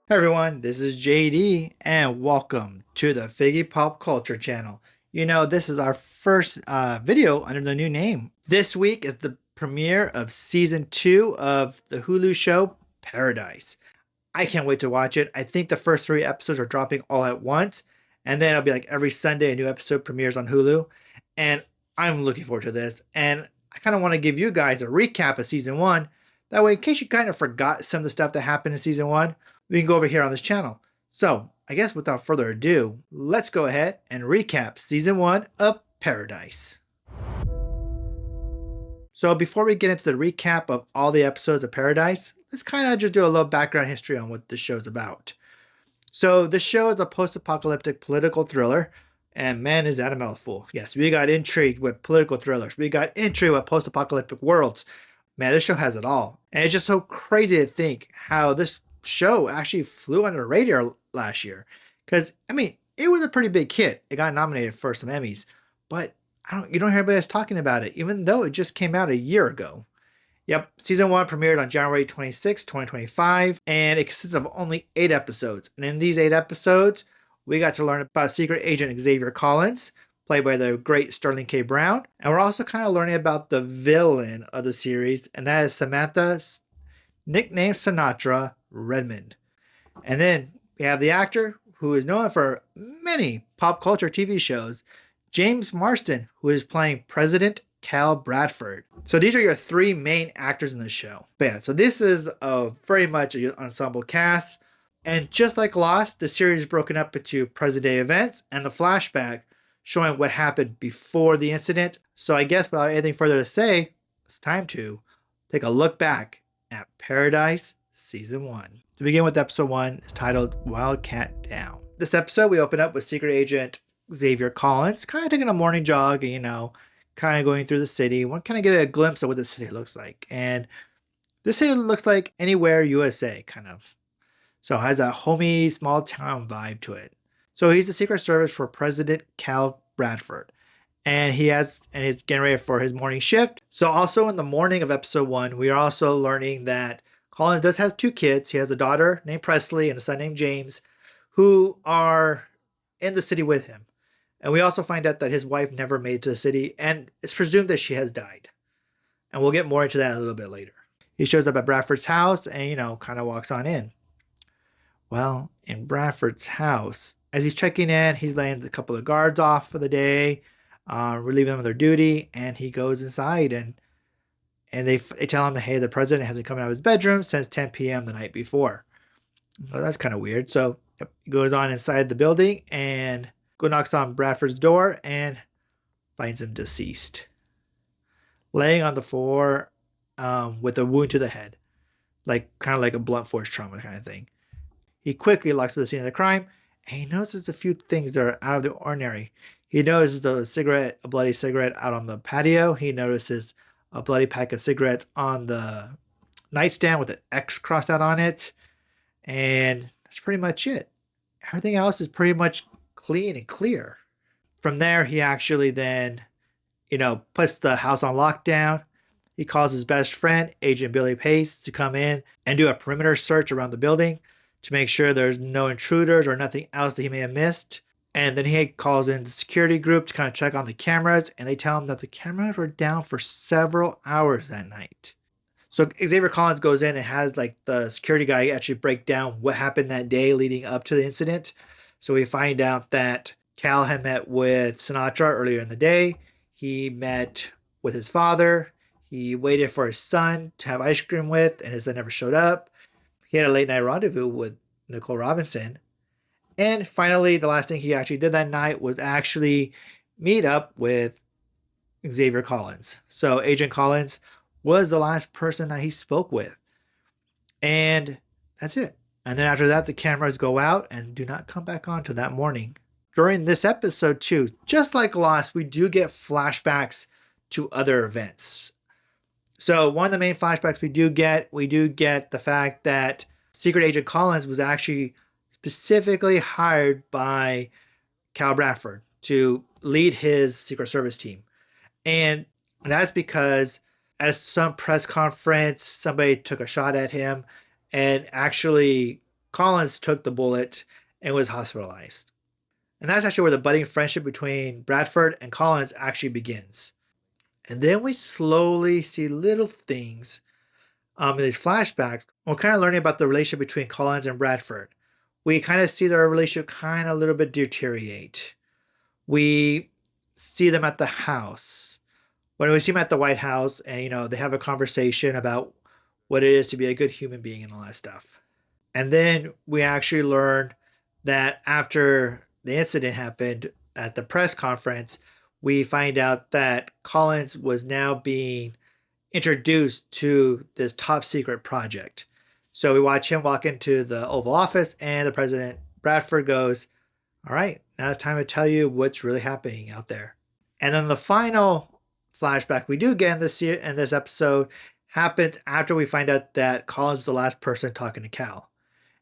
Hey everyone, this is JD and welcome to the Figgy Pop Culture channel. This is our first video under the new name. This week is the premiere of season 2 of the Hulu show Paradise. I can't wait to watch it. I think the first 3 episodes are dropping all at once, and then it'll be like every Sunday a new episode premieres on Hulu. And I'm looking forward to this. And I kind of want to give you guys a recap of season 1. That way, in case you kind of forgot some of the stuff that happened in season 1, we can go over here on this channel. So, I guess without further ado, let's go ahead and recap season 1 of Paradise. So, before we get into the recap of all the episodes of Paradise, let's kind of just do a little background history on what this show's about. So, this show is a post apocalyptic political thriller, and man, is that a mouthful. Yes, we got intrigued with political thrillers, we got intrigued with post apocalyptic worlds. Man, this show has it all. And it's just so crazy to think how this show actually flew under the radar last year. Because, it was a pretty big hit. It got nominated for some Emmys. But you don't hear anybody else talking about it, even though it just came out a year ago. Yep, season 1 premiered on January 26, 2025, and it consists of only 8 episodes. And in these 8 episodes, we got to learn about Secret Agent Xavier Collins, played by the great Sterling K. Brown. And we're also kind of learning about the villain of the series, and that is Samantha, nicknamed Sinatra, Redmond. And then we have the actor who is known for many pop culture TV shows, James Marsden, who is playing President Cal Bradford. So these are your 3 main actors in the show. But yeah, so this is very much an ensemble cast. And just like Lost, the series is broken up into present day events and the flashback showing what happened before the incident. So I guess without anything further to say, it's time to take a look back at Paradise Season 1. To begin with, episode 1 is titled Wildcat Down. This episode, we open up with Secret Agent Xavier Collins, kind of taking a morning jog, kind of going through the city. One kind of get a glimpse of what the city looks like. And this city looks like anywhere USA, kind of. So it has a homey, small town vibe to it. So he's the Secret Service for President Cal Bradford. And he's getting ready for his morning shift. So also in the morning of episode 1, we are also learning that Collins does have 2 kids. He has a daughter named Presley and a son named James, who are in the city with him. And we also find out that his wife never made it to the city, and it's presumed that she has died. And we'll get more into that a little bit later. He shows up at Bradford's house and, kind of walks on in. Well, in Bradford's house, as he's checking in, he's laying a couple of guards off for the day, relieving them of their duty, and he goes inside and they tell him, hey, the president hasn't come out of his bedroom since 10 p.m. the night before. Well, that's kind of weird. So he goes on inside the building and knocks on Bradford's door and finds him deceased, laying on the floor with a wound to the head, kind of like a blunt force trauma kind of thing. He quickly locks up the scene of the crime, and he notices a few things that are out of the ordinary. He notices a bloody cigarette out on the patio. He notices a bloody pack of cigarettes on the nightstand with an X crossed out on it. And that's pretty much it. Everything else is pretty much clean and clear. From there, he actually then, puts the house on lockdown. He calls his best friend, Agent Billy Pace, to come in and do a perimeter search around the building to make sure there's no intruders or nothing else that he may have missed. And then he calls in the security group to kind of check on the cameras, and they tell him that the cameras were down for several hours that night. So Xavier Collins goes in and has the security guy actually break down what happened that day leading up to the incident. So we find out that Cal had met with Sinatra earlier in the day. He met with his father. He waited for his son to have ice cream with, and his son never showed up. He had a late night rendezvous with Nicole Robinson. And finally, the last thing he actually did that night was actually meet up with Xavier Collins. So Agent Collins was the last person that he spoke with. And that's it. And then after that, the cameras go out and do not come back on till that morning. During this episode too, just like Lost, we do get flashbacks to other events. So one of the main flashbacks we do get the fact that Secret Agent Collins was actually specifically hired by Cal Bradford to lead his Secret Service team. And that's because at some press conference, somebody took a shot at him and actually Collins took the bullet and was hospitalized. And that's actually where the budding friendship between Bradford and Collins actually begins. And then we slowly see little things in these flashbacks. We're kind of learning about the relationship between Collins and Bradford. We kind of see their relationship kind of a little bit deteriorate. We see them at the house. When we see them at the White House, and they have a conversation about what it is to be a good human being and all that stuff. And then we actually learn that after the incident happened at the press conference, we find out that Collins was now being introduced to this top secret project. So we watch him walk into the Oval Office, and the president, Bradford, goes, "All right, now it's time to tell you what's really happening out there." And then the final flashback we do get in this episode happens after we find out that Collins was the last person talking to Cal.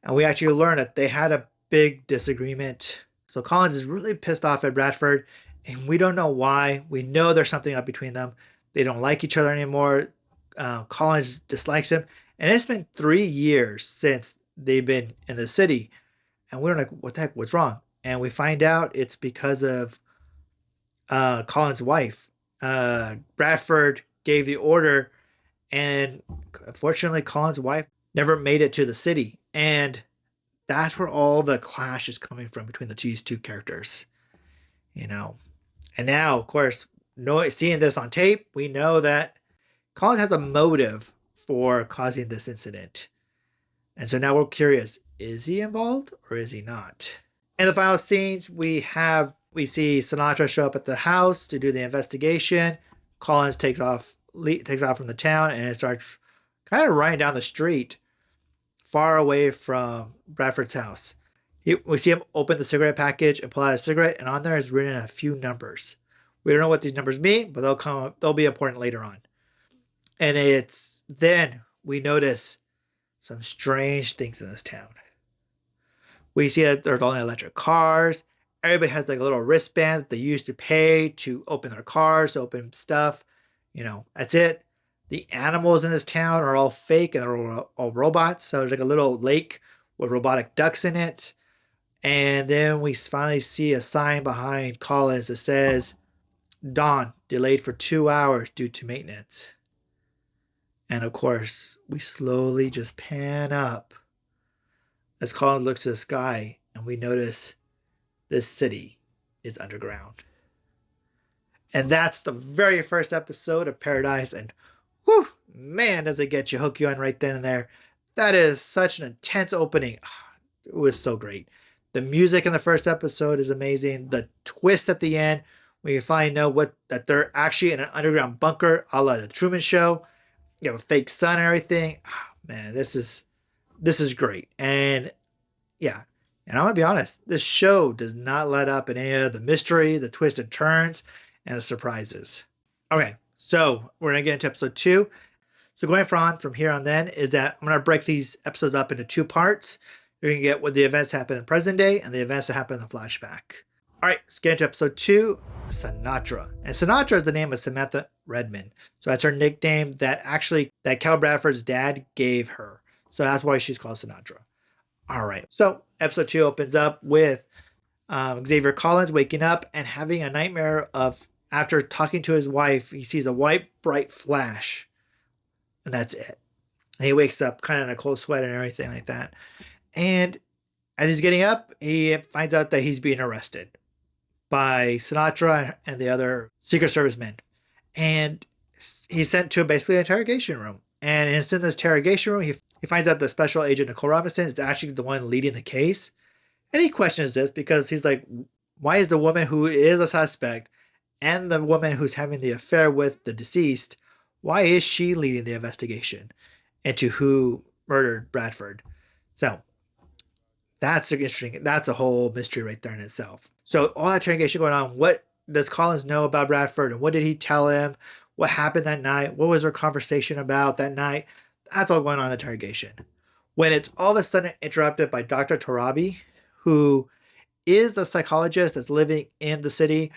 And we actually learn that they had a big disagreement. So Collins is really pissed off at Bradford, and we don't know why. We know there's something up between them. They don't like each other anymore. Collins dislikes him. And it's been 3 years since they've been in the city. And we don't know what the heck, what's wrong. And we find out it's because of Collins' wife. Bradford gave the order, and unfortunately, Collins' wife never made it to the city. And that's where all the clash is coming from between these two characters. And now, of course, seeing this on tape, we know that Collins has a motive for causing this incident. And so now we're curious, is he involved or is he not? In the final scenes, we see Sinatra show up at the house to do the investigation. Collins takes off from the town and starts kind of riding down the street far away from Bradford's house. We see him open the cigarette package and pull out a cigarette, and on there is written a few numbers. We don't know what these numbers mean, but they'll be important later on. And then we notice some strange things in this town. We see that there's only electric cars. Everybody has like a little wristband that they use to pay to open their cars, to open stuff. That's it. The animals in this town are all fake and they're all robots. So there's like a little lake with robotic ducks in it. And then we finally see a sign behind Collins that says, "Dawn, delayed for 2 hours due to maintenance." And of course, we slowly just pan up as Collins looks to the sky, and we notice this city is underground. And that's the very first episode of Paradise. And whew, man, does it get you, hook you on right then and there. That is such an intense opening. It was so great. The music in the first episode is amazing. The twist at the end, when you finally know that they're actually in an underground bunker, a la the Truman Show. You have a fake sun and everything. Man, this is great. And yeah, and I'm gonna be honest, this show does not let up in any of the mystery, the twists and turns, and the surprises. Okay, so we're gonna get into episode 2. So going from here on then is that I'm gonna break these episodes up into 2 parts. You're gonna get what the events happen in present day and the events that happen in the flashback. All right, let's get into episode 2, Sinatra. And Sinatra is the name of Samantha Redmond. So that's her nickname that Cal Bradford's dad gave her. So that's why she's called Sinatra. All right, so episode 2 opens up with Xavier Collins waking up and having a nightmare after talking to his wife, he sees a white, bright flash. And that's it. And he wakes up kind of in a cold sweat and everything like that. And as he's getting up, he finds out that he's being arrested by Sinatra and the other Secret Service men. And he's sent to basically an interrogation room. And in this interrogation room, he finds out the special agent Nicole Robinson is actually the one leading the case. And he questions this because he's like, why is the woman who is a suspect and the woman who's having the affair with the deceased, why is she leading the investigation into who murdered Bradford? So that's interesting. That's a whole mystery right there in itself. So all that interrogation going on, what does Collins know about Bradford and what did he tell him? What happened that night? What was their conversation about that night? That's all going on in the interrogation. When it's all of a sudden interrupted by Dr. Torabi, who is a psychologist that's living in the city.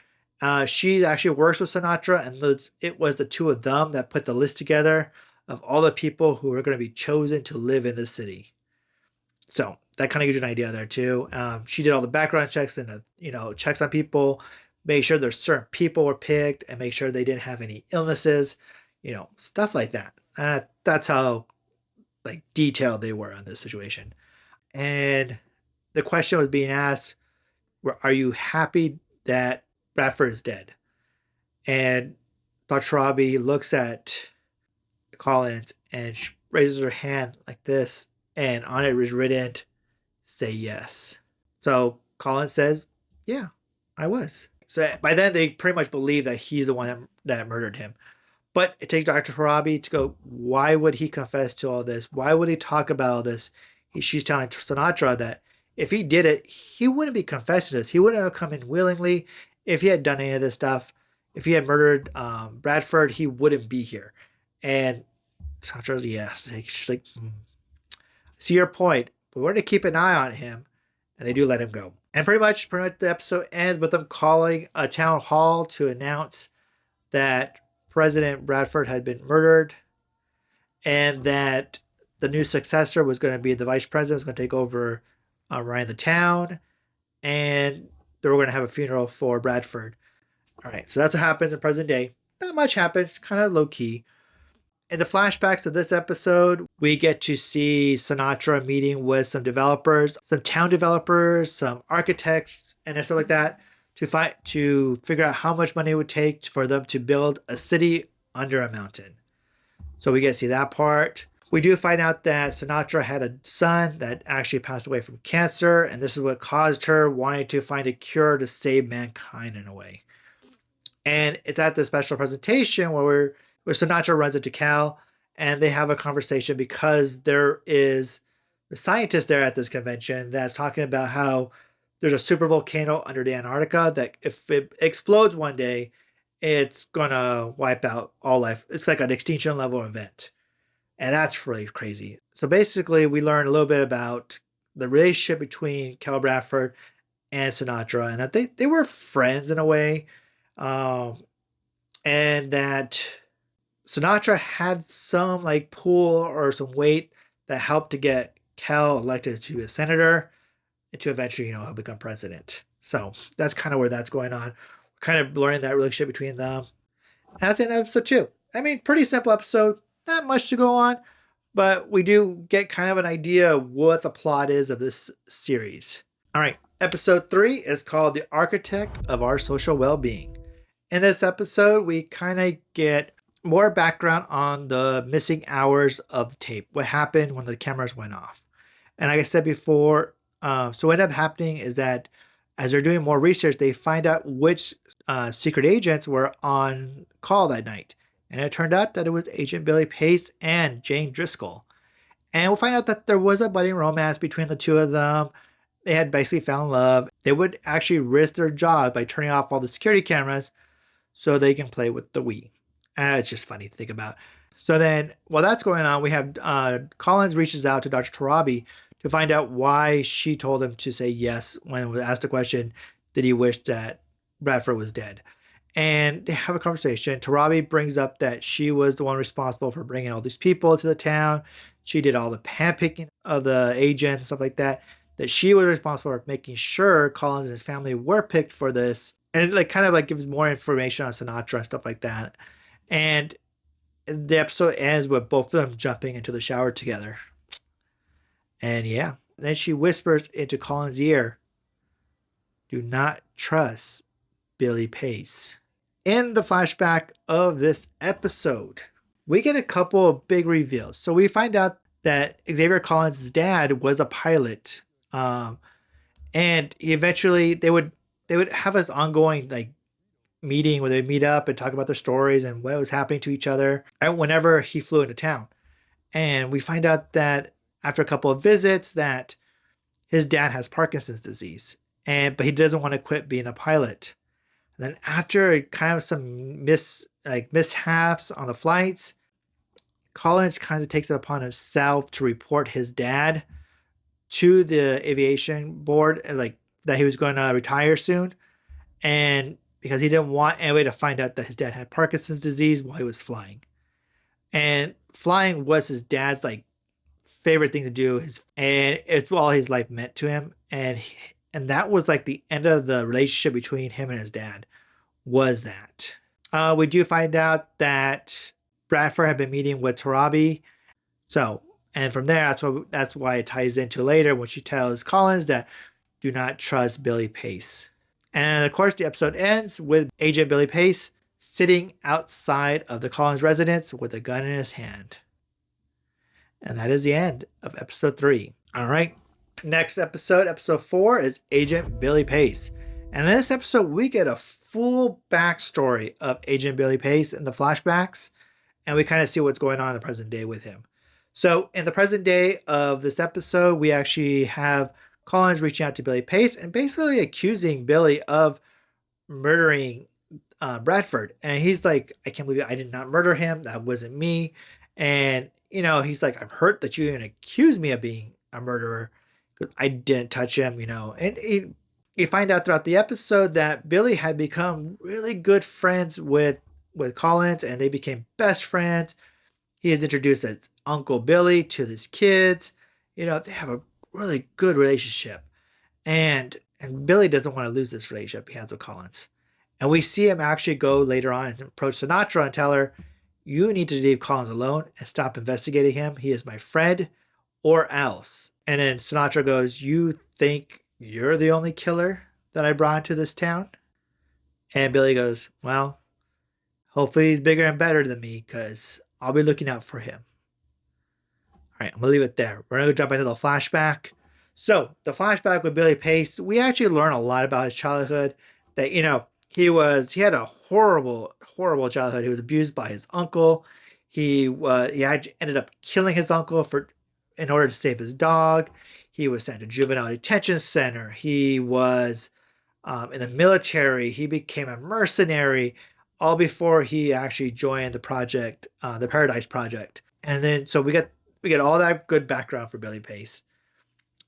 She actually works with Sinatra, and it was the two of them that put the list together of all the people who are going to be chosen to live in the city. So that kind of gives you an idea there too. She did all the background checks and the checks on people, make sure there's certain people were picked, and make sure they didn't have any illnesses, stuff like that. That's how like detailed they were on this situation. And the question was being asked, "Are you happy that Bradford is dead?" And Dr. Robbie looks at Collins and she raises her hand like this, and on it was written, "Say yes." So Collins says, "Yeah, I was." So by then they pretty much believe that he's the one that murdered him. But it takes Dr. Harabi to go, why would he confess to all this? Why would he talk about all this? She's telling Sinatra that if he did it, he wouldn't be confessing this. He wouldn't have come in willingly if he had done any of this stuff. If he had murdered Bradford, he wouldn't be here. And Sinatra's, yes. She's like, I see your point, but we're going to keep an eye on him. And they do let him go. And pretty much the episode ends with them calling a town hall to announce that President Bradford had been murdered and that the new successor was going to be the vice president, was going to take over running the town, and they were going to have a funeral for Bradford. All right, so that's what happens in present day. Not much happens, kind of low key. In the flashbacks of this episode, we get to see Sinatra meeting with some developers, some town developers, some architects, and stuff like that to figure out how much money it would take for them to build a city under a mountain. So we get to see that part. We do find out that Sinatra had a son that actually passed away from cancer, and this is what caused her wanting to find a cure to save mankind in a way. And it's at the special presentation where Sinatra runs into Cal, and they have a conversation because there is a scientist there at this convention that's talking about how there's a super volcano under the Antarctica that if it explodes one day, it's gonna wipe out all life. It's like an extinction level event. And that's really crazy. So basically, we learn a little bit about the relationship between Cal Bradford and Sinatra, and that they were friends in a way. And that Sinatra had some like pull or some weight that helped to get Cal elected to a senator and to eventually, he'll become president. So that's kind of where that's going on. We're kind of learning that relationship between them. And that's in episode 2. I mean, pretty simple episode. Not much to go on, but we do get kind of an idea of what the plot is of this series. All right, episode 3 is called The Architect of Our Social Well-Being. In this episode, we kind of get more background on the missing hours of the tape, what happened when the cameras went off. And like I said before, so what ended up happening is that as they're doing more research, they find out which secret agents were on call that night. And it turned out that it was Agent Billy Pace and Jane Driscoll. And we'll find out that there was a budding romance between the two of them. They had basically found love. They would actually risk their job by turning off all the security cameras so they can play with the Wii. And it's just funny to think about. So then, while that's going on, we have Collins reaches out to Dr. Tarabi to find out why she told him to say yes when was asked the question, did he wish that Bradford was dead? And they have a conversation. Tarabi brings up that she was the one responsible for bringing all these people to the town. She did all the handpicking of the agents and stuff like that. That she was responsible for making sure Collins and his family were picked for this. And it kind of gives more information on Sinatra and stuff like that. And the episode ends with both of them jumping into the shower together. And yeah, then she whispers into Collins' ear, do not trust Billy Pace. In the flashback of this episode, we get a couple of big reveals. So we find out that Xavier Collins' dad was a pilot. And eventually they would have this ongoing meeting where they meet up and talk about their stories and what was happening to each other whenever he flew into town. And we find out that after a couple of visits that his dad has Parkinson's disease, but he doesn't want to quit being a pilot. And then after kind of some mishaps on the flights, Collins kind of takes it upon himself to report his dad to the aviation board, that he was going to retire soon. And because he didn't want anybody to find out that his dad had Parkinson's disease while he was flying. And flying was his dad's favorite thing to do. And it's all his life meant to him. And that was like the end of the relationship between him and his dad. Was that? We do find out that Bradford had been meeting with Torabi. So, and from there, that's why it ties into later when she tells Collins that do not trust Billy Pace. And of course, the episode ends with Agent Billy Pace sitting outside of the Collins residence with a gun in his hand. And that is the end of episode 3. All right. Next episode, episode 4, is Agent Billy Pace. And in this episode, we get a full backstory of Agent Billy Pace in the flashbacks. And we kind of see what's going on in the present day with him. So in the present day of this episode, we actually have Collins reaching out to Billy Pace and basically accusing Billy of murdering Bradford. And he's like, I can't believe it. I did not murder him. That wasn't me. And, he's like, I'm hurt that you even accuse me of being a murderer because I didn't touch him, And you find out throughout the episode that Billy had become really good friends with Collins, and they became best friends. He is introduced as Uncle Billy to his kids. They have a really good relationship. And Billy doesn't want to lose this relationship he has with Collins. And we see him actually go later on and approach Sinatra and tell her, you need to leave Collins alone and stop investigating him. He is my friend, or else. And then Sinatra goes, you think you're the only killer that I brought into this town? And Billy goes, well, hopefully he's bigger and better than me because I'll be looking out for him. All right, I'm going to leave it there. We're going to jump into the flashback. So the flashback with Billy Pace, we actually learn a lot about his childhood. That, he had a horrible childhood. He was abused by his uncle. He ended up killing his uncle in order to save his dog. He was sent to juvenile detention center. He was in the military. He became a mercenary, all before he actually joined the project, the Paradise Project. And then so we get all that good background for Billy Pace.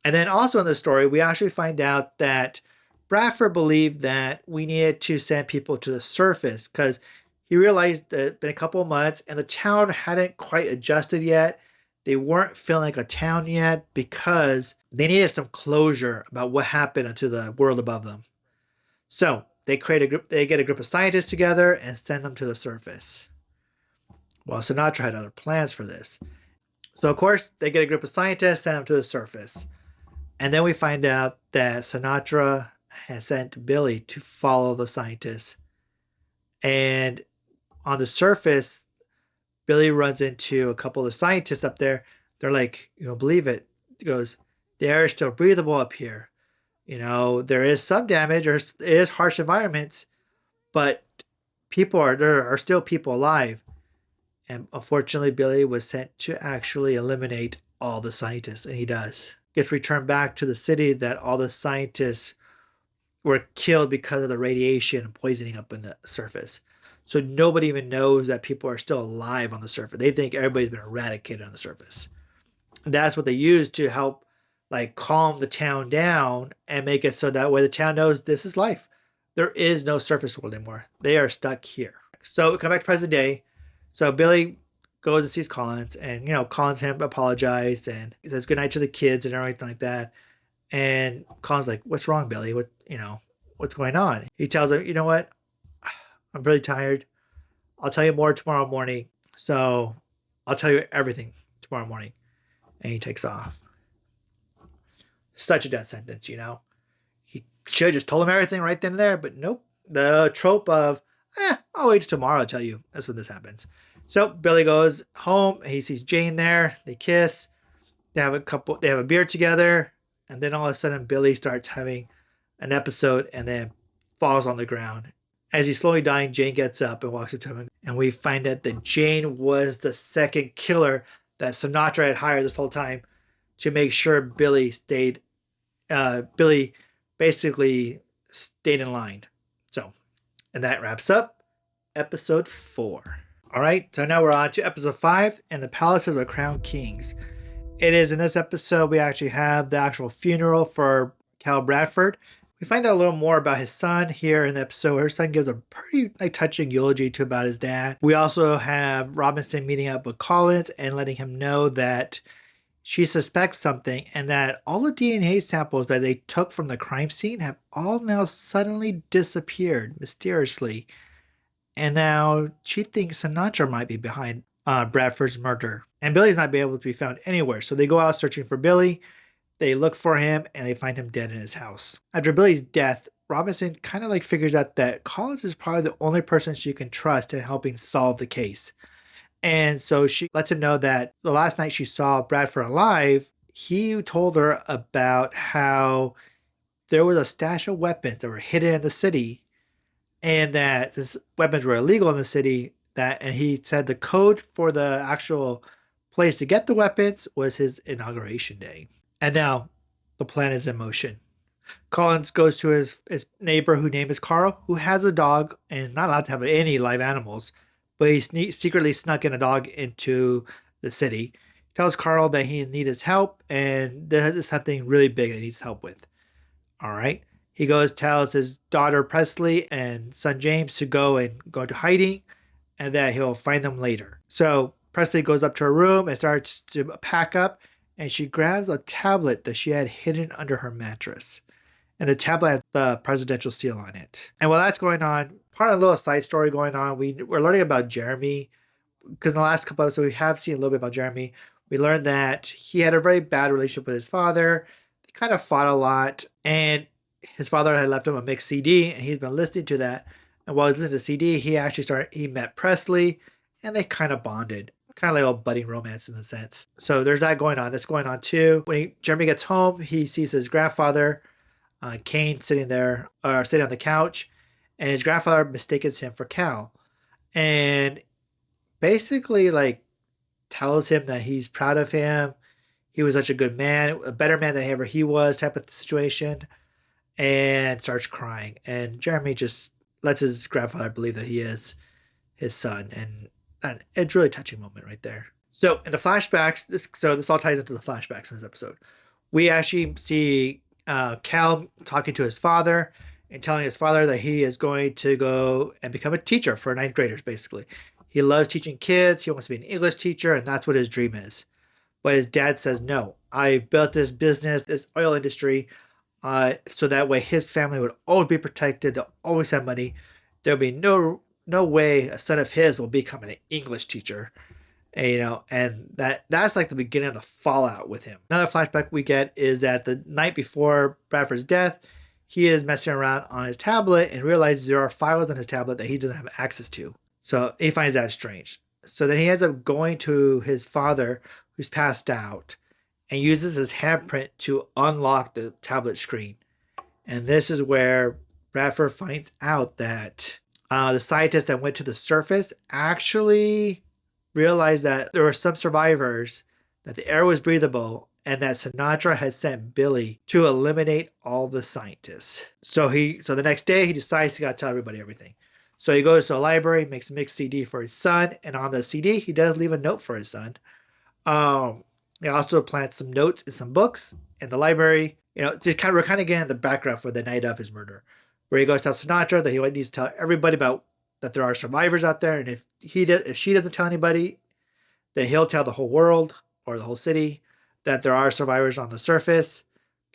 And then also in the story, we actually find out that Bradford believed that we needed to send people to the surface because he realized that it's been a couple of months and the town hadn't quite adjusted yet. They weren't feeling like a town yet because they needed some closure about what happened to the world above them. So they get a group of scientists together and send them to the surface. Well, Sinatra had other plans for this. So of course, they get a group of scientists, send them to the surface. And then we find out that Sinatra has sent Billy to follow the scientists. And on the surface, Billy runs into a couple of scientists up there. They're like, you don't believe it. He goes, the air is still breathable up here. There is some damage, or it is harsh environments, but there are still people alive. And unfortunately, Billy was sent to actually eliminate all the scientists, and he does. Gets returned back to the city that all the scientists were killed because of the radiation and poisoning up in the surface. So nobody even knows that people are still alive on the surface. They think everybody's been eradicated on the surface. And that's what they use to help calm the town down and make it so that way the town knows this is life. There is no surface world anymore. They are stuck here. So we come back to present day. So Billy goes and sees Collins, and Collins him apologized and he says goodnight to the kids and everything like that. And Collins like, what's wrong, Billy? What's going on? He tells him, you know what? I'm really tired. I'll tell you more tomorrow morning. So I'll tell you everything tomorrow morning. And he takes off. Such a death sentence, He should have just told him everything right then and there, but nope. The trope of, I'll wait till tomorrow to tell you. That's when this happens. So Billy goes home. He sees Jane there. They kiss. They have a beer together. And then all of a sudden, Billy starts having an episode and then falls on the ground. As he's slowly dying, Jane gets up and walks up to him. And we find out that Jane was the second killer that Sinatra had hired this whole time to make sure Billy basically stayed in line. So, and that wraps up episode 4. All right, so now we're on to episode 5, and the Palace of the Crowned Kings. It is in this episode we actually have the actual funeral for Cal Bradford. We find out a little more about his son here in the episode. Her son gives a pretty touching eulogy about his dad. We also have Robinson meeting up with Collins and letting him know that she suspects something, and that all the DNA samples that they took from the crime scene have all now suddenly disappeared mysteriously. And now she thinks Sinatra might be behind Bradford's murder. And Billy's not being able to be found anywhere. So they go out searching for Billy. They look for him and they find him dead in his house. After Billy's death, Robinson kind of like figures out that Collins is probably the only person she can trust in helping solve the case. And so she lets him know that the last night she saw Bradford alive, he told her about how there was a stash of weapons that were hidden in the city, and that since weapons were illegal in the city, and he said the code for the actual place to get the weapons was his inauguration day. And now the plan is in motion. Collins goes to his neighbor, whose name is Carl, who has a dog and is not allowed to have any live animals, but he secretly snuck in a dog into the city. He tells Carl that he needs his help and this is something really big that he needs help with. All right. He tells his daughter Presley and son James to go into hiding and that he'll find them later. So Presley goes up to her room and starts to pack up, and she grabs a tablet that she had hidden under her mattress. And the tablet has the presidential seal on it. And while that's going on, part of a little side story going on, we're learning about Jeremy, because in the last couple episodes we have seen a little bit about Jeremy. We learned that he had a very bad relationship with his father. They kind of fought a lot, and his father had left him a mixed CD, and he's been listening to that. And while he's listening to CD, he met Presley, and they kind of bonded. Kind of like a budding romance in a sense. So there's that going on. That's going on too. When Jeremy gets home, he sees his grandfather, Kane, sitting on the couch, and his grandfather mistakes him for Cal. And basically, like, tells him that he's proud of him. He was such a good man, a better man than ever he was, type of situation, and starts crying. And Jeremy just lets his grandfather believe that he is his son, and it's a really touching moment right there. So in the flashbacks, this all ties into the flashbacks in this episode. We actually see Cal talking to his father and telling his father that he is going to go and become a teacher for ninth graders, basically. He loves teaching kids. He wants to be an English teacher, and that's what his dream is. But his dad says, no, I built this business, this oil industry, so that way his family would always be protected. They'll always have money. There'll be no way a son of his will become an English teacher. And that's like the beginning of the fallout with him. Another flashback we get is that the night before Bradford's death, he is messing around on his tablet and realizes there are files on his tablet that he doesn't have access to. So he finds that strange. So then he ends up going to his father, who's passed out, and uses his handprint to unlock the tablet screen. And this is where Bradford finds out that the scientists that went to the surface actually realized that there were some survivors, that the air was breathable, and that Sinatra had sent Billy to eliminate all the scientists. So the next day he decides he got to tell everybody everything. So he goes to a library, makes a mixed CD for his son, and on the CD he does leave a note for his son. He also plants some notes in some books in the library. We're kind of getting the background for the night of his murder, where he goes to tell Sinatra that he needs to tell everybody about that there are survivors out there, and if she doesn't tell anybody, then he'll tell the whole world or the whole city that there are survivors on the surface.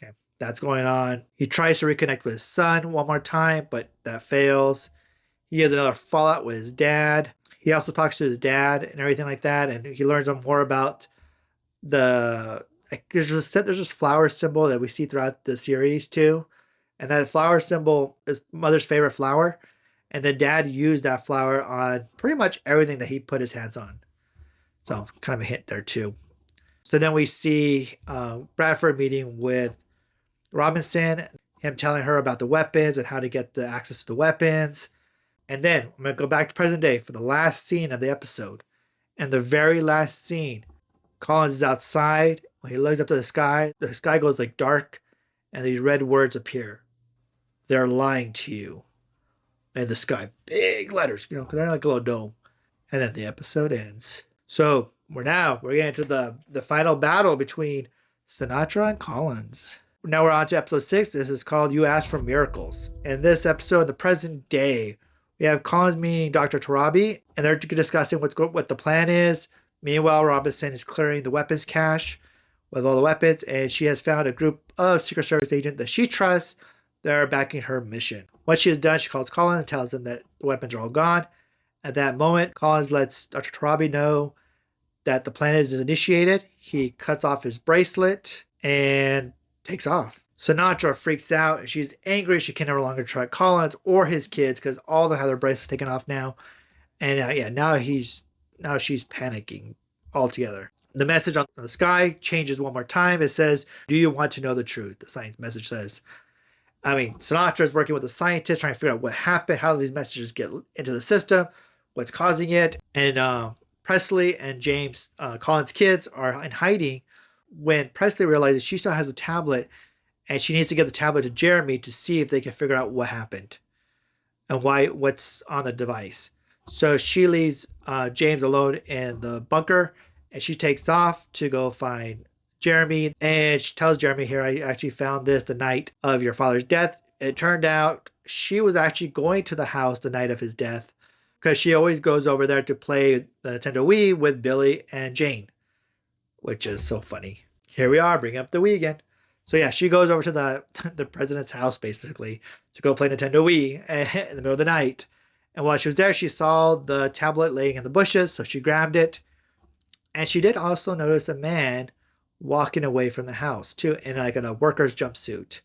Okay, that's going on. He tries to reconnect with his son one more time, but that fails. He has another fallout with his dad. He also talks to his dad and everything like that, and he learns more about there's this flower symbol that we see throughout the series too, and that flower symbol is mother's favorite flower, and the dad used that flower on pretty much everything that he put his hands on. So kind of a hint there too. So then we see Bradford meeting with Robinson, him telling her about the weapons and how to get the access to the weapons. And then I'm going to go back to present day for the last scene of the episode. And the very last scene, Collins is outside. When he looks up to the sky goes like dark, and these red words appear. They're lying to you. In the sky, big letters, because they're like a little dome. And then the episode ends. So we're getting into the final battle between Sinatra and Collins. Now we're on to episode 6. This is called You Asked for Miracles. In this episode, the present day, we have Collins meeting Dr. Tarabi, and they're discussing what the plan is. Meanwhile, Robinson is clearing the weapons cache. with all the weapons, and she has found a group of Secret Service agents that she trusts that are backing her mission. Once she is done, she calls Collins and tells him that the weapons are all gone. At that moment, Collins lets Dr. Tarabi know that the plan is initiated. He cuts off his bracelet and takes off. Sinatra freaks out and she's angry. She can no longer trust Collins or his kids because all of them have their bracelets taken off now. And now she's panicking altogether. The message on the sky changes one more time. It says, "Do you want to know the truth?" The science message says. Sinatra is working with a scientist trying to figure out what happened, how these messages get into the system, what's causing it. And Presley and James, Collins' kids, are in hiding when Presley realizes she still has a tablet and she needs to give the tablet to Jeremy to see if they can figure out what happened and what's on the device. So she leaves James alone in the bunker and she takes off to go find Jeremy, and she tells Jeremy, "Here, I actually found this the night of your father's death." It turned out she was actually going to the house the night of his death because she always goes over there to play the Nintendo Wii with Billy and Jane, which is so funny. Here we are, bringing up the Wii again. So yeah, she goes over to the president's house basically to go play Nintendo Wii in the middle of the night. And while she was there, she saw the tablet laying in the bushes, so she grabbed it. And she did also notice a man walking away from the house too in a worker's jumpsuit.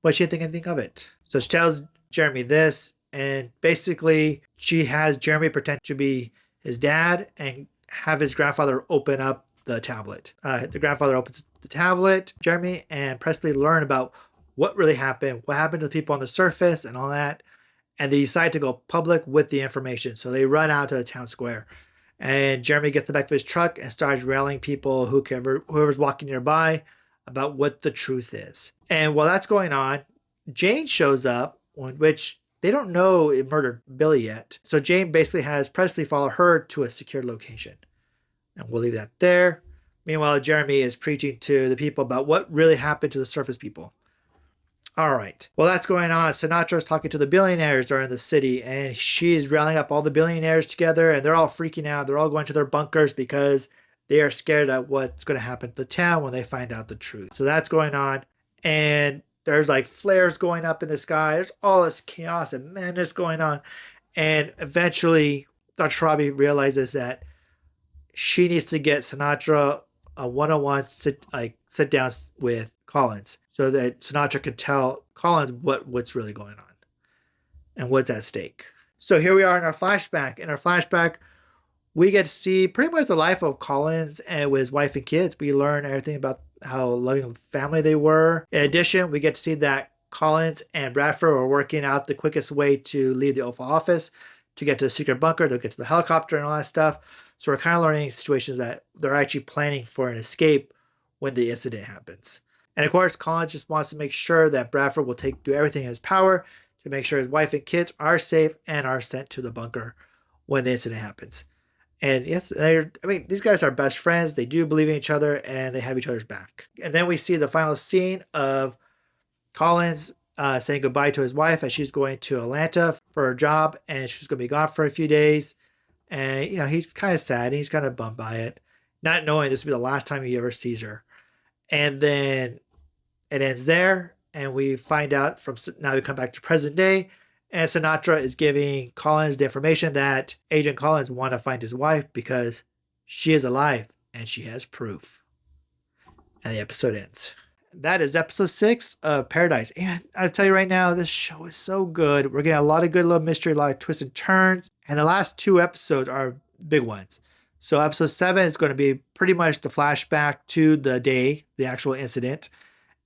But she didn't think anything of it. So she tells Jeremy this, and basically she has Jeremy pretend to be his dad and have his grandfather open up the tablet. The grandfather opens the tablet. Jeremy and Presley learn about what really happened, what happened to the people on the surface and all that. And they decide to go public with the information. So they run out to the town square. And Jeremy gets the back of his truck and starts rallying people whoever's walking nearby about what the truth is. And while that's going on, Jane shows up, which they don't know it murdered Billy yet. So Jane basically has Presley follow her to a secure location. And we'll leave that there. Meanwhile, Jeremy is preaching to the people about what really happened to the surface people. All right. Well, that's going on. Sinatra's talking to the billionaires that are in the city, and she's rallying up all the billionaires together, and they're all freaking out. They're all going to their bunkers because they are scared of what's going to happen to the town when they find out the truth. So that's going on. And there's flares going up in the sky. There's all this chaos and madness going on. And eventually, Dr. Robbie realizes that she needs to get Sinatra a one-on-one sit down with Collins so that Sinatra can tell Collins what's really going on and what's at stake. So here we are in our flashback. In our flashback, we get to see pretty much the life of Collins and with his wife and kids. We learn everything about how loving family they were. In addition, we get to see that Collins and Bradford are working out the quickest way to leave the Oval Office, to get to the secret bunker, to get to the helicopter and all that stuff. So we're kind of learning situations that they're actually planning for an escape when the incident happens. And of course, Collins just wants to make sure that Bradford will do everything in his power to make sure his wife and kids are safe and are sent to the bunker when the incident happens. And yes, these guys are best friends. They do believe in each other and they have each other's back. And then we see the final scene of Collins saying goodbye to his wife as she's going to Atlanta for her job, and she's going to be gone for a few days. And, he's kind of sad. He's kind of bummed by it, not knowing this will be the last time he ever sees her. And then it ends there, and we find out now we come back to present day, and Sinatra is giving Collins the information that Agent Collins want to find his wife because she is alive and she has proof. And the episode ends. That is episode 6 of Paradise. And I'll tell you right now, this show is so good. We're getting a lot of good little mystery, a lot of twists and turns. And the last 2 episodes are big ones. So episode 7 is going to be pretty much the flashback to the day, the actual incident.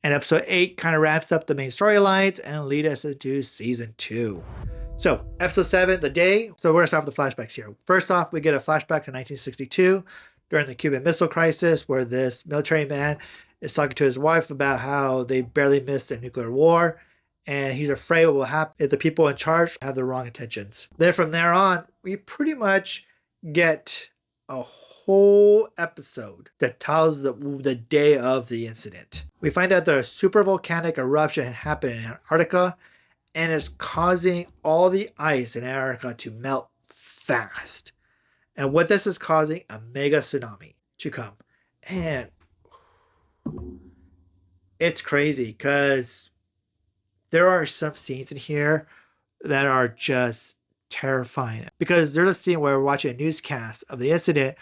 And episode 8 kind of wraps up the main storylines and lead us into season 2. So episode 7, the day. So we're going to start with the flashbacks here. First off, we get a flashback to 1962 during the Cuban Missile Crisis, where this military man is talking to his wife about how they barely missed a nuclear war, and he's afraid what will happen if the people in charge have the wrong intentions. Then from there on, we pretty much get a whole episode that tells the day of the incident. We find out that a super volcanic eruption had happened in Antarctica, and it's causing all the ice in Antarctica to melt fast. And what this is causing, a mega tsunami to come. And It's crazy because there are some scenes in here that are just terrifying. Because there's a scene where we're watching a newscast of the incident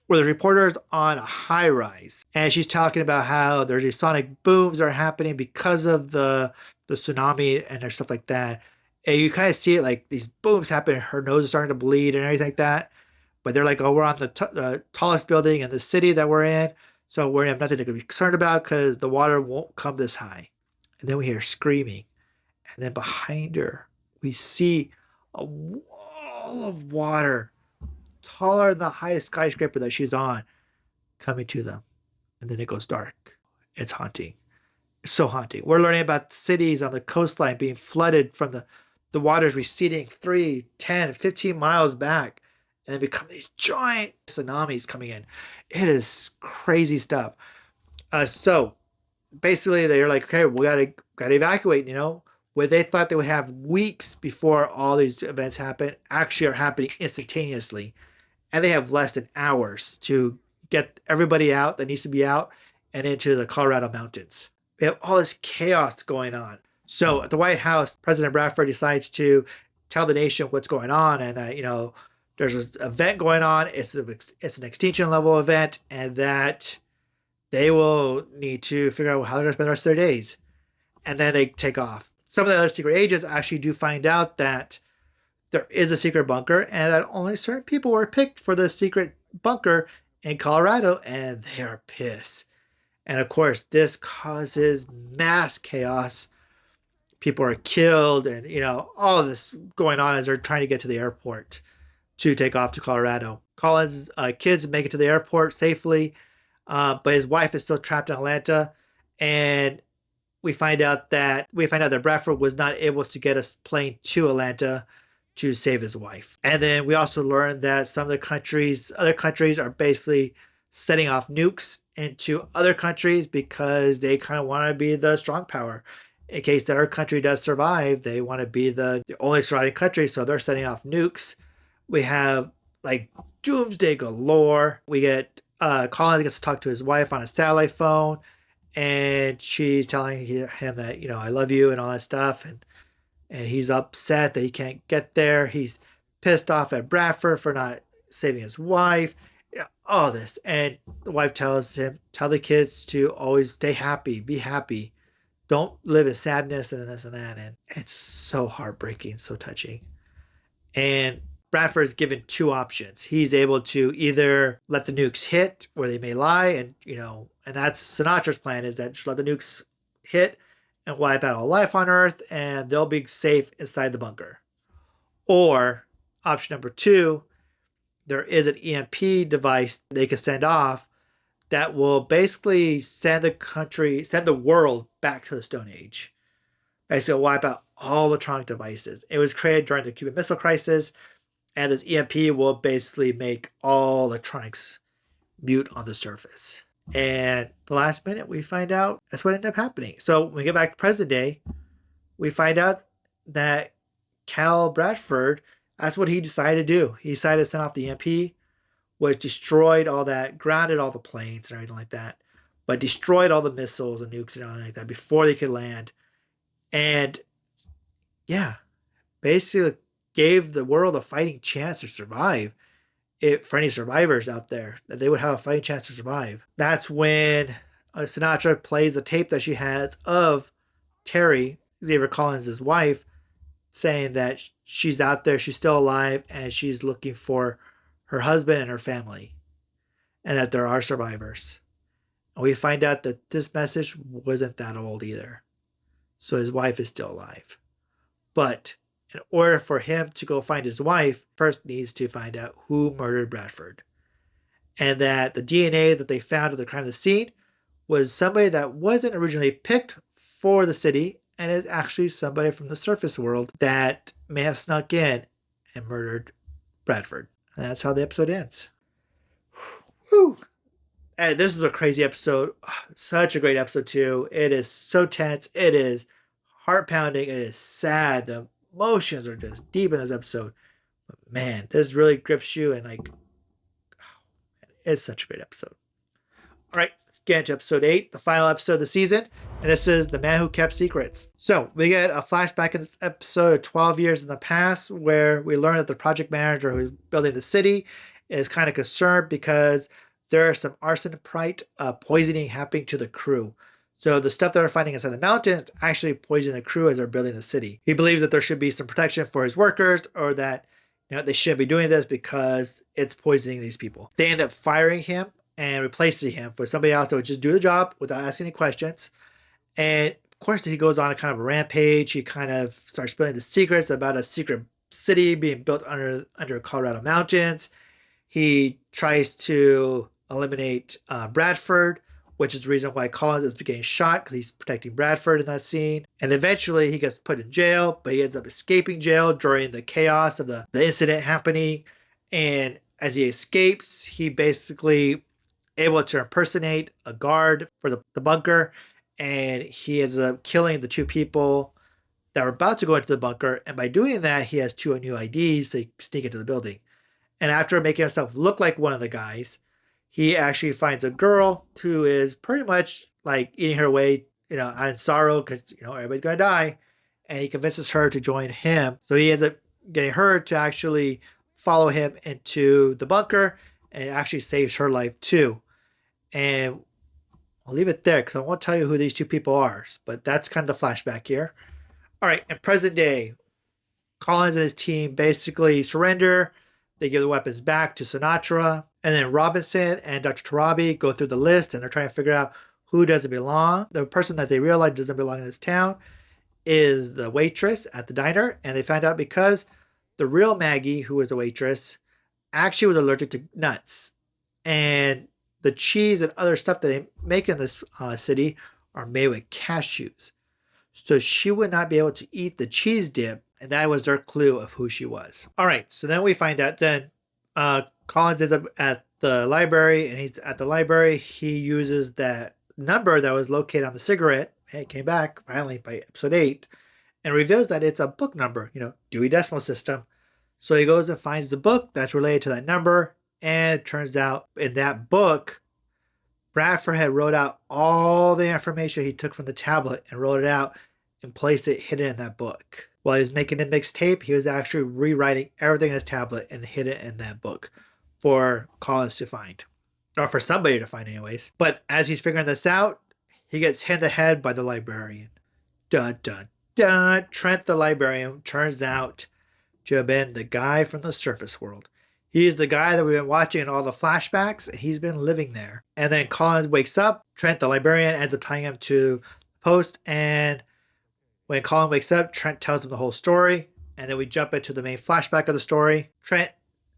where the reporter is on a high rise and she's talking about how there's these sonic booms that are happening because of the tsunami and there's stuff like that. And you kind of see it like these booms happen, her nose is starting to bleed and everything like that. But they're like, oh, we're on the tallest building in the city that we're in. So we have nothing to be concerned about because the water won't come this high. And then we hear screaming. And then behind her, we see a wall of water taller than the highest skyscraper that she's on coming to them. And then it goes dark. It's haunting. It's so haunting. We're learning about cities on the coastline being flooded from the waters receding 3, 10, 15 miles back and then become these giant tsunamis coming in. It is crazy stuff. So basically they're like, okay, we gotta evacuate, where they thought they would have weeks before all these events happen actually are happening instantaneously. And they have less than hours to get everybody out that needs to be out and into the Colorado mountains. We have all this chaos going on. So at the White House, President Bradford decides to tell the nation what's going on and that, there's an event going on. It's an extinction level event and that they will need to figure out how they're going to spend the rest of their days. And then they take off. Some of the other secret agents actually do find out that there is a secret bunker and that only certain people were picked for the secret bunker in Colorado and they are pissed. And of course, this causes mass chaos. People are killed and, all of this going on as they're trying to get to the airport to take off to Colorado. Colin's kids make it to the airport safely, but his wife is still trapped in Atlanta. And we find out that Bradford was not able to get a plane to Atlanta to save his wife. And then we also learned that some of the other countries are basically setting off nukes into other countries because they kind of want to be the strong power. In case their country does survive, they want to be the only surviving country, so they're setting off nukes. We have like doomsday galore. We get Colin gets to talk to his wife on a satellite phone, and she's telling him that, I love you and all that stuff. And he's upset that he can't get there. He's pissed off at Bradford for not saving his wife. All this. And the wife tells him, tell the kids to always stay happy, be happy. Don't live in sadness and this and that. And it's so heartbreaking, so touching. And Bradford is given two options. He's able to either let the nukes hit where they may lie, and that's Sinatra's plan, is that let the nukes hit and wipe out all life on Earth, and they'll be safe inside the bunker. Or option number 2, there is an EMP device they can send off that will basically send the world back to the Stone Age. Basically, wipe out all electronic devices. It was created during the Cuban Missile Crisis, and this EMP will basically make all electronics mute on the surface. And the last minute, we find out that's what ended up happening. So when we get back to present day, we find out that Cal Bradford, that's what he decided to do. He decided to send off the EMP, which destroyed all that, grounded all the planes and everything like that, but destroyed all the missiles and nukes and everything like that before they could land. And yeah, basically gave the world a fighting chance to survive. For any survivors out there, that they would have a fighting chance to survive. That's when Sinatra plays the tape that she has of Terry, Xavier Collins' wife, saying that she's out there, she's still alive, and she's looking for her husband and her family, and that there are survivors. And we find out that this message wasn't that old either. So his wife is still alive. But in order for him to go find his wife, first needs to find out who murdered Bradford. And that the DNA that they found at the crime scene was somebody that wasn't originally picked for the city, and is actually somebody from the surface world that may have snuck in and murdered Bradford. And that's how the episode ends. Whew. And this is a crazy episode. Such a great episode, too. It is so tense. It is heart-pounding. It is sad. The emotions are just deep in this episode. But man, this really grips you, and it's such a great episode. All right, let's get into episode 8, the final episode of the season. And this is The Man Who Kept Secrets. So we get a flashback in this episode of 12 years in the past, where we learn that the project manager who's building the city is kind of concerned because there are some arson poisoning happening to the crew. So the stuff that they're finding inside the mountains is actually poisoning the crew as they're building the city. He believes that there should be some protection for his workers, or that they shouldn't be doing this because it's poisoning these people. They end up firing him and replacing him with somebody else that would just do the job without asking any questions. And of course, he goes on a kind of a rampage. He kind of starts spilling the secrets about a secret city being built under Colorado mountains. He tries to eliminate Bradford, which is the reason why Collins is getting shot, because he's protecting Bradford in that scene. And eventually he gets put in jail, but he ends up escaping jail during the chaos of the incident happening. And as he escapes, he basically able to impersonate a guard for the bunker, and he ends up killing the 2 people that were about to go into the bunker. And by doing that, he has 2 new IDs to sneak into the building. And after making himself look like one of the guys, he actually finds a girl who is pretty much like eating her way, out in sorrow because, everybody's going to die. And he convinces her to join him. So he ends up getting her to actually follow him into the bunker, and it actually saves her life too. And I'll leave it there because I won't tell you who these 2 people are. But that's kind of the flashback here. All right, in present day, Collins and his team basically surrender. They give the weapons back to Sinatra. And then Robinson and Dr. Tarabi go through the list, and they're trying to figure out who doesn't belong. The person that they realize doesn't belong in this town is the waitress at the diner. And they find out because the real Maggie, who was the waitress, actually was allergic to nuts. And the cheese and other stuff that they make in this city are made with cashews. So she would not be able to eat the cheese dip. And that was their clue of who she was. All right, so then we find out then Collins is up at the library, and he's at the library. He uses that number that was located on the cigarette. Hey, it came back finally by episode 8, and reveals that it's a book number, Dewey Decimal System. So he goes and finds the book that's related to that number, and it turns out in that book, Bradford had wrote out all the information he took from the tablet and wrote it out and placed it hidden in that book. While he was making the mixtape, he was actually rewriting everything in his tablet and hid it in that book for Collins to find. Or for somebody to find anyways. But as he's figuring this out, he gets hit in the head by the librarian. Dun, dun, dun. Trent the librarian turns out to have been the guy from the surface world. He's the guy that we've been watching in all the flashbacks, and he's been living there. And then Collins wakes up. Trent the librarian ends up tying him to the post, and when Colin wakes up, Trent tells him the whole story, and then we jump into the main flashback of the story. Trent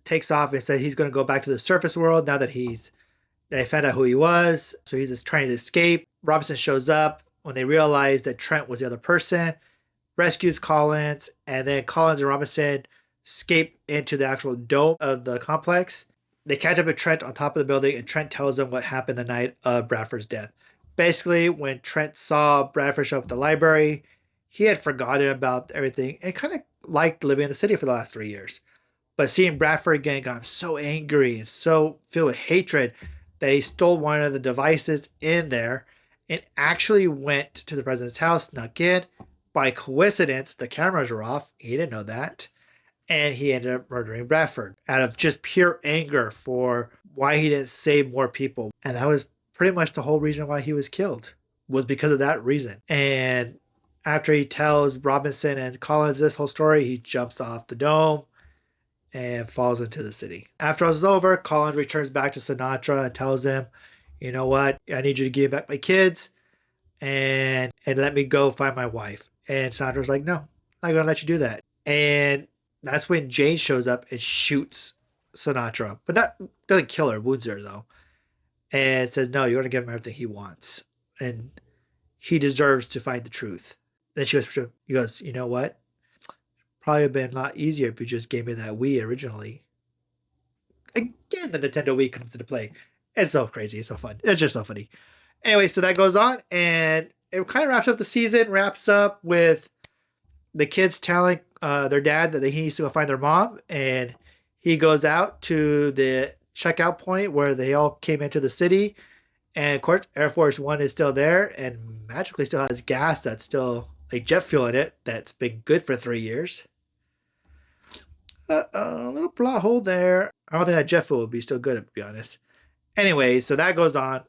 takes off and says he's going to go back to the surface world now that they found out who he was. So he's just trying to escape. Robinson shows up when they realize that Trent was the other person, rescues Collins, and then Collins and Robinson escape into the actual dome of the complex. They catch up with Trent on top of the building, and Trent tells them what happened the night of Bradford's death. Basically, when Trent saw Bradford show up at the library, he had forgotten about everything and kind of liked living in the city for the last 3 years. But seeing Bradford again got him so angry and so filled with hatred that he stole one of the devices in there and actually went to the president's house, snuck in. By coincidence, the cameras were off. He didn't know that. And he ended up murdering Bradford out of just pure anger for why he didn't save more people. And that was pretty much the whole reason why he was killed, was because of that reason. And after he tells Robinson and Collins this whole story, he jumps off the dome and falls into the city. After all is over, Collins returns back to Sinatra and tells him, you know what, I need you to give back my kids and let me go find my wife. And Sinatra's like, no, I'm not going to let you do that. And that's when Jane shows up and shoots Sinatra, but doesn't kill her, wounds her though. And says, no, you're going to give him everything he wants. And he deserves to find the truth. Then he goes, you know what? Probably have been a lot easier if you just gave me that Wii originally. Again, the Nintendo Wii comes into play. It's so crazy. It's so fun. It's just so funny. Anyway, so that goes on, and it kind of wraps up the season. Wraps up with the kids telling their dad that he needs to go find their mom, and he goes out to the checkout point where they all came into the city, And of course, Air Force One is still there and magically still has gas that's still like jet fuel in it that's been good for 3 years. A little plot hole there. I don't think that jet fuel would be still good, to be honest. Anyway, so that goes on.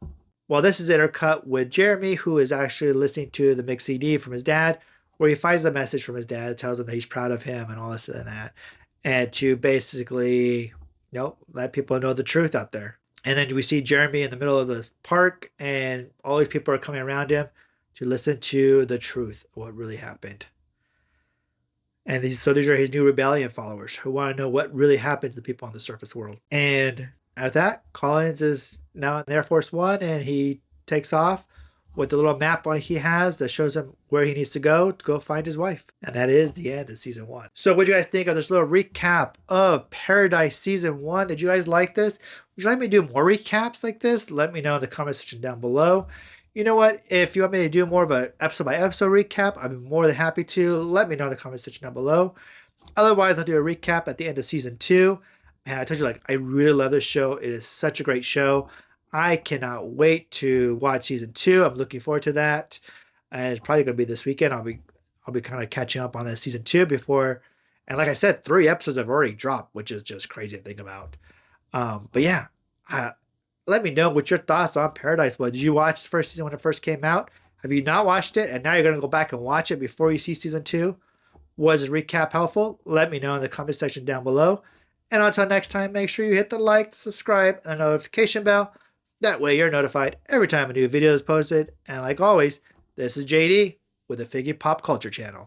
Well, this is intercut with Jeremy, who is actually listening to the mix CD from his dad, where he finds a message from his dad, tells him that he's proud of him and all this and that, and to basically, let people know the truth out there. And then we see Jeremy in the middle of the park, and all these people are coming around him to listen to the truth of what really happened. And so these are his new rebellion followers who want to know what really happened to the people on the surface world. And at that, Collins is now in Air Force One, and he takes off with the little map on he has that shows him where he needs to go find his wife. And that is the end of season 1. So what do you guys think of this little recap of Paradise season 1? Did you guys like this? Would you like me to do more recaps like this? Let me know in the comment section down below. You know what? If you want me to do more of an episode by episode recap, I'd be more than happy to. Let me know in the comment section down below. Otherwise, I'll do a recap at the end of season 2. And I told you, I really love this show. It is such a great show. I cannot wait to watch season 2. I'm looking forward to that. And it's probably going to be this weekend. I'll be kind of catching up on that season 2 before. And like I said, 3 episodes have already dropped, which is just crazy to think about. But yeah, let me know what your thoughts on Paradise was. Did you watch the first season when it first came out? Have you not watched it and now you're going to go back and watch it before you see season 2? Was the recap helpful? Let me know in the comment section down below. And until next time, make sure you hit the like, subscribe, and the notification bell. That way you're notified every time a new video is posted. And like always, this is JD with the Figgy Pop Culture Channel.